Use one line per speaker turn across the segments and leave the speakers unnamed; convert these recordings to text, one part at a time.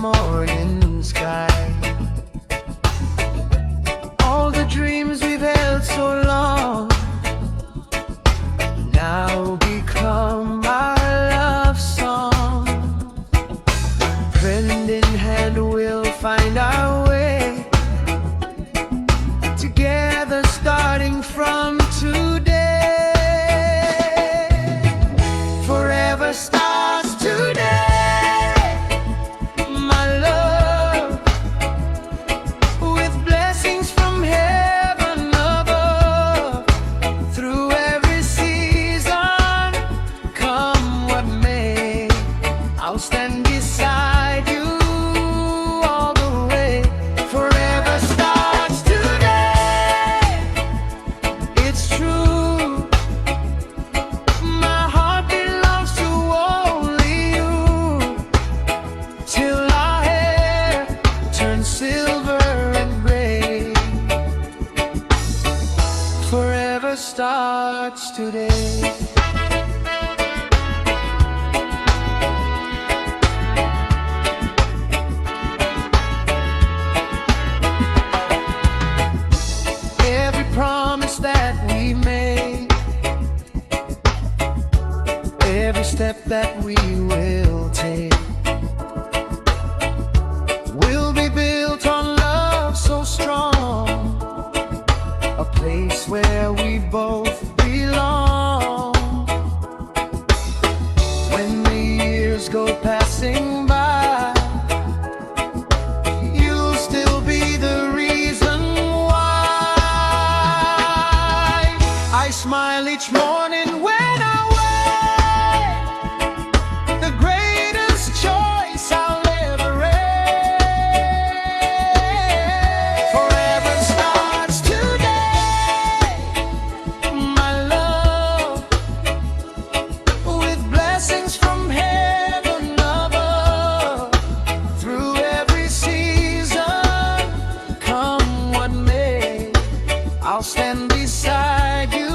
morning sky. All the dreams we've held so long now become our love song. Friend in hand we'll find our way together, starting from today. Forever starts today, my love, with blessings from heaven above. Through every season, come what may, I'll stand beside you all the way. Forever starts today, it's true. My heart belongs to only you, till our hair turns silver and gray. Forever starts today. Every promise that we made, every step that we will take, will be built on love so strong, a place where we both belong. When the years go passing by, you'll still be the reason why I smile each morning when I wake, the greatest choice I'll ever make. Forever starts today, my love, with blessings from heaven above. Through every season, come what may, I'll stand beside you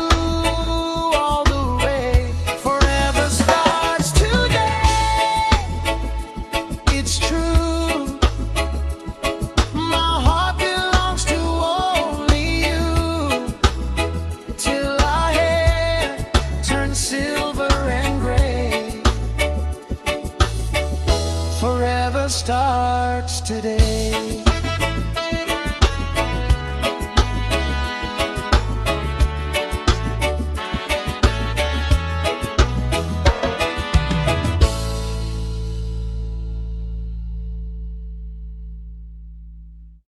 all the way. Forever starts today, it's true. My heart belongs to only you, till our hair turns silver and gray. Forever starts today.